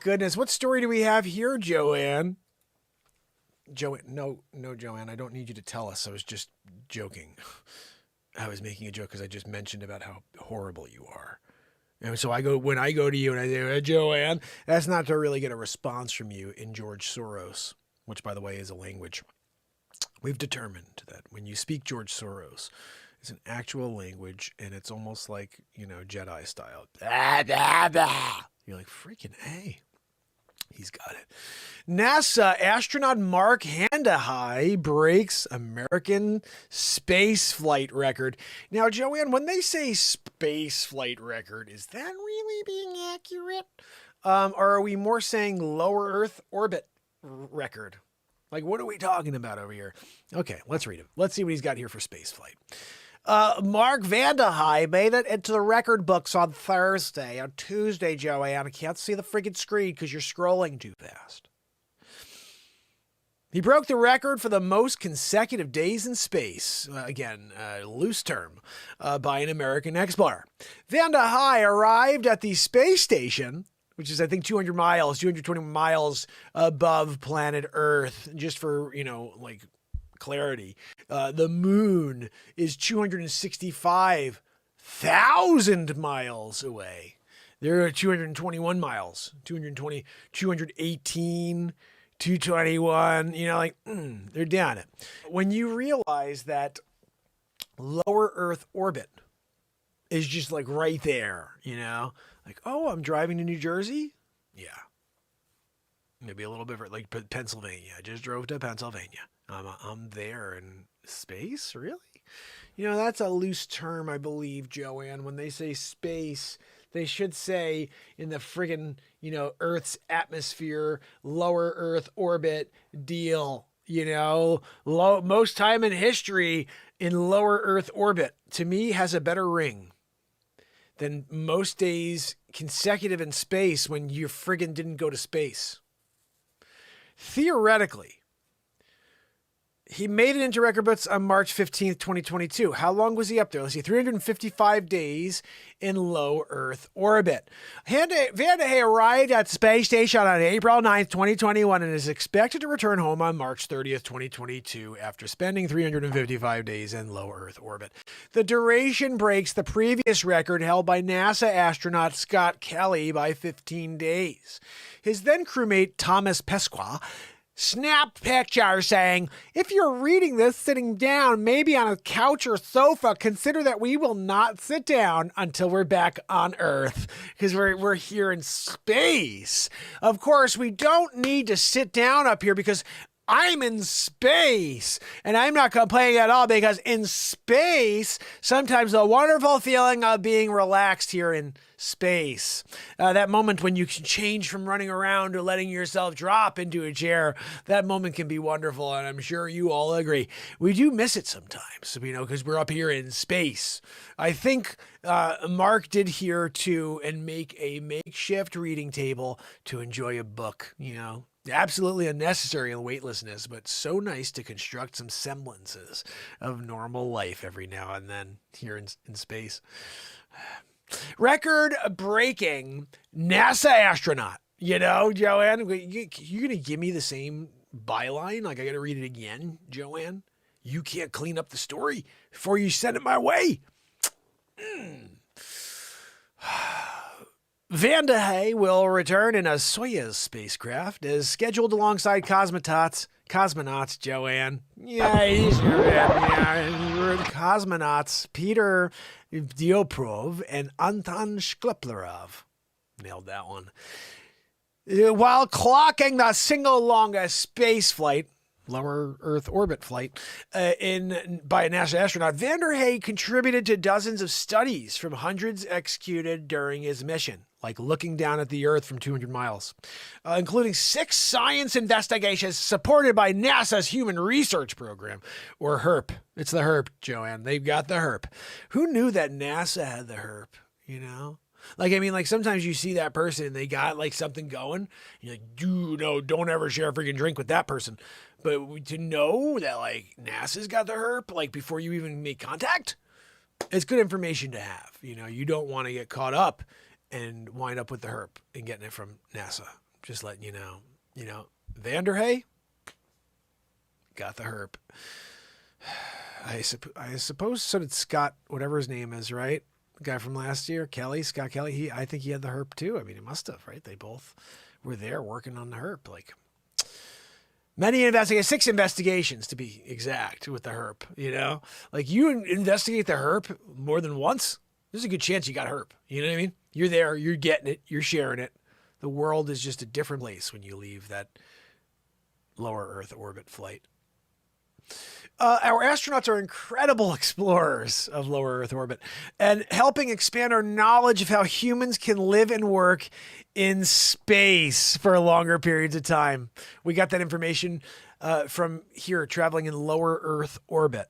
goodness. What story do we have here, Joanne? No, Joanne, I don't need you to tell us. I was just joking. I was making a joke because I just mentioned about how horrible you are. And so when I go to you and I say, hey, Joanne, that's not to really get a response from you in George Soros, which, by the way, is a language. We've determined that when you speak George Soros, it's an actual language, and it's almost like, Jedi style. Blah, blah, blah. You're like, freaking A. He's got it. NASA astronaut Mark Handahai breaks American space flight record. Now, Joanne, when they say space flight record, is that really being accurate? Or are we more saying lower Earth orbit record? Like, what are we talking about over here? Okay, let's read it. Let's see what he's got here for space flight. Mark Vandehei made it into the record books on Thursday. On Tuesday, Joanne, I can't see the friggin' screen because you're scrolling too fast. He broke the record for the most consecutive days in space. Again, loose term, by an American explorer. Vandehei arrived at the space station, which is, I think, 220 miles above planet Earth, just for, clarity. The moon is 265,000 miles away. There are 221 miles, 220, 218, 221, they're down it. When you realize that lower Earth orbit is just like right there, like, oh, I'm driving to New Jersey. Yeah. Maybe a little bit like Pennsylvania. I just drove to Pennsylvania. I'm there in space, really? That's a loose term, I believe, Joanne. When they say space, they should say in the friggin', Earth's atmosphere, lower Earth orbit deal. Most time in history in lower Earth orbit, to me, has a better ring than most days consecutive in space when you friggin' didn't go to space. Theoretically, he made it into record books on March 15th, 2022. How long was he up there? Let's see, 355 days in low Earth orbit. Vandehei arrived at the space station on April 9th, 2021, and is expected to return home on March 30th, 2022, after spending 355 days in low Earth orbit. The duration breaks the previous record held by NASA astronaut Scott Kelly by 15 days. His then crewmate Thomas Pesqua snapped picture saying, if you're reading this sitting down, maybe on a couch or sofa, consider that we will not sit down until we're back on Earth, because we're here in space. Of course, we don't need to sit down up here because I'm in space, and I'm not complaining at all, because in space, sometimes the wonderful feeling of being relaxed here in space, that moment when you can change from running around to letting yourself drop into a chair, that moment can be wonderful, and I'm sure you all agree. We do miss it sometimes, because we're up here in space. I think Mark did here too, and make a makeshift reading table to enjoy a book, Absolutely unnecessary in weightlessness, but so nice to construct some semblances of normal life every now and then here in space. Record-breaking NASA astronaut. Joanne, you gonna give me the same byline? Like, I gotta read it again, Joanne? You can't clean up the story before you send it my way. Vandehei will return in a Soyuz spacecraft as scheduled alongside cosmonauts, Joanne. Yeah, cosmonauts Peter Dioprov and Anton Shkleplerov. Nailed that one. While clocking the single longest space flight, lower Earth orbit flight, by a NASA astronaut, Vandehei contributed to dozens of studies from hundreds executed during his mission, like looking down at the Earth from 200 miles, including 6 science investigations supported by NASA's Human Research Program, or HERP. It's the HERP, Joanne. They've got the HERP. Who knew that NASA had the HERP, Like, sometimes you see that person and they got, something going. And you're like, dude, no, don't ever share a freaking drink with that person. But to know that, NASA's got the HERP, before you even make contact, it's good information to have. You don't want to get caught up and wind up with the HERP and getting it from NASA. Just letting you know. Vanderhey got the herp. I suppose so did Scott, whatever his name is, right? The guy from last year, Scott Kelly. I think he had the herp too. I mean, he must have, right? They both were there working on the herp. Like, six investigations to be exact with the herp. Like you investigate the herp more than once, there's a good chance you got herp. You know what I mean? You're there, you're getting it, you're sharing it. The world is just a different place when you leave that lower Earth orbit flight. Our astronauts are incredible explorers of lower Earth orbit and helping expand our knowledge of how humans can live and work in space for longer periods of time. We got that information from here, traveling in lower Earth orbit.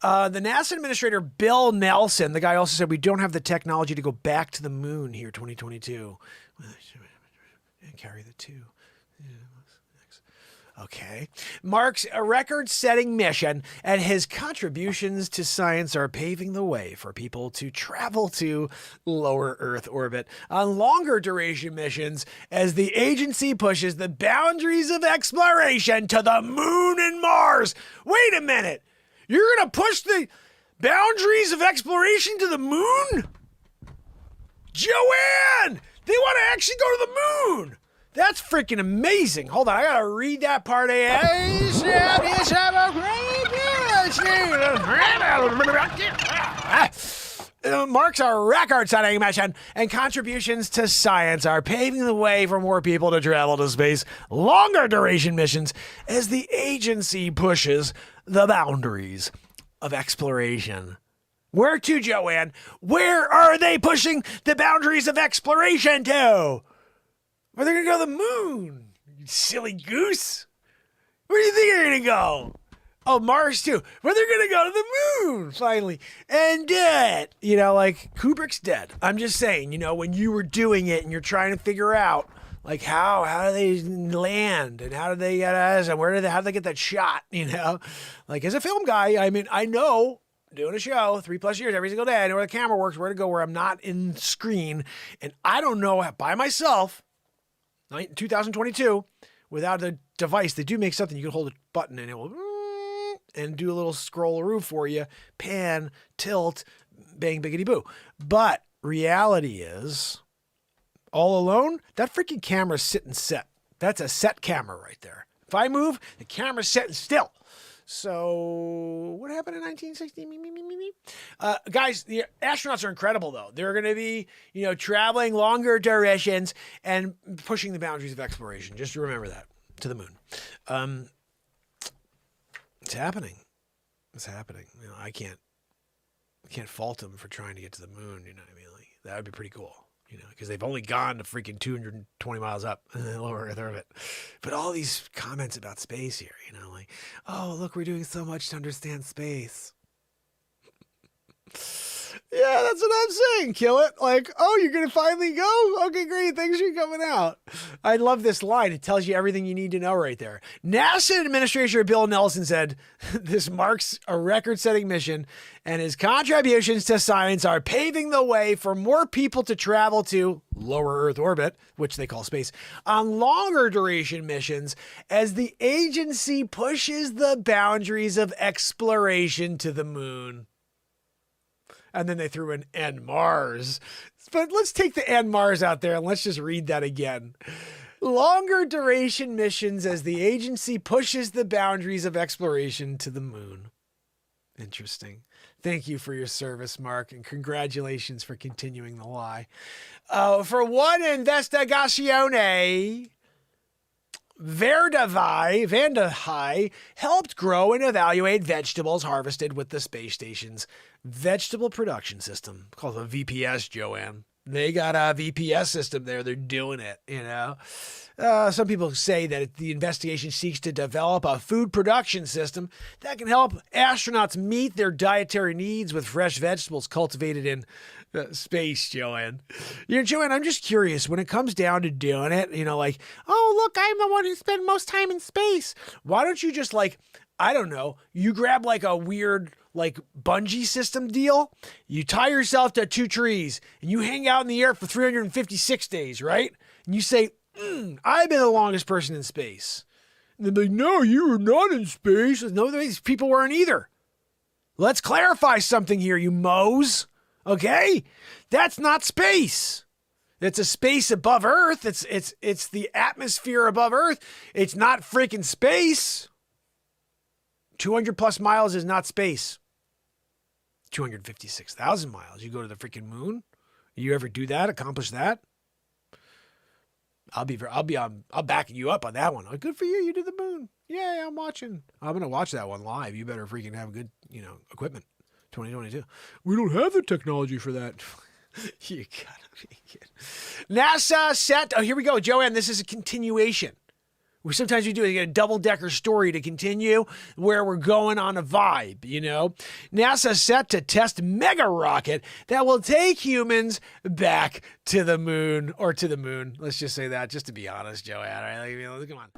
The NASA administrator, Bill Nelson, the guy also said we don't have the technology to go back to the moon here, 2022. And carry the two. Okay. Marks a record-setting mission, and his contributions to science are paving the way for people to travel to lower Earth orbit on longer duration missions as the agency pushes the boundaries of exploration to the moon and Mars. Wait a minute. You're going to push the boundaries of exploration to the moon? Joanne! They want to actually go to the moon! That's freaking amazing. Hold on, I gotta read that part. Marks our record-setting mission, and contributions to science are paving the way for more people to travel to space, longer duration missions, as the agency pushes the boundaries of exploration. Where to, Joanne? Where are they pushing the boundaries of exploration to? Where they're going to go to the moon, you silly goose. Where do you think they're going to go? Oh, Mars too. Where they're going to go to the moon, finally. And dead. Like Kubrick's dead. I'm just saying, when you were doing it and you're trying to figure out, like, how do they land and how do they get us and how do they get that shot, Like, as a film guy, I mean, I know doing a show 3+ years every single day, I know where the camera works, where to go, where I'm not in screen. And I don't know by myself, 2022, without a device. They do make something you can hold a button and it will and do a little scrollaroo for you, pan, tilt, bang, biggity boo. But reality is, all alone, that freaking camera's sitting set. That's a set camera right there. If I move, the camera's sitting still. So what happened in 1960? Guys, the astronauts are incredible, though. They're going to be, traveling longer durations and pushing the boundaries of exploration. Just remember that, to the moon. It's happening. It's happening. I can't fault them for trying to get to the moon. You know what I mean? Like, that would be pretty cool. Because they've only gone to freaking 220 miles up in the lower Earth orbit. But all these comments about space here, like, oh, look, we're doing so much to understand space. Yeah, that's what I'm saying. Kill it. Like, oh, you're going to finally go? Okay, great. Thanks for coming out. I love this line. It tells you everything you need to know right there. NASA Administrator Bill Nelson said, this marks a record-setting mission, and his contributions to science are paving the way for more people to travel to lower Earth orbit, which they call space, on longer duration missions as the agency pushes the boundaries of exploration to the moon. And then they threw in and Mars. But let's take the and Mars out there and let's just read that again. Longer duration missions as the agency pushes the boundaries of exploration to the moon. Interesting. Thank you for your service, Mark, and congratulations for continuing the lie. For one investigazione, Vandahai helped grow and evaluate vegetables harvested with the space station's vegetable production system, called a VPS, Joanne. They got a VPS system there. They're doing it, Some people say that the investigation seeks to develop a food production system that can help astronauts meet their dietary needs with fresh vegetables cultivated in space, Joanne. Joanne, I'm just curious, when it comes down to doing it, like, oh, look, I'm the one who spent most time in space. Why don't you just, like, I don't know, you grab like a weird, like, bungee system deal, you tie yourself to 2 trees and you hang out in the air for 356 days, right? And you say, I've been the longest person in space. And they're like, no, you were not in space. No, these people weren't either. Let's clarify something here, you moes. Okay? That's not space. It's a space above Earth. It's the atmosphere above Earth. It's not freaking space. 200 plus miles is not space. 256,000 miles. You go to the freaking moon. You ever do that? Accomplish that? I'll back you up on that one. Oh, good for you. You did the moon. Yeah, I'm watching. I'm going to watch that one live. You better freaking have good, equipment. 2022. We don't have the technology for that. You gotta be kidding. NASA set. Oh, here we go, Joanne. This is a continuation. Sometimes we get a double-decker story to continue where we're going on a vibe, NASA set to test mega rocket that will take humans back to the moon, or to the moon. Let's just say that, just to be honest, Joanne. All right, come on.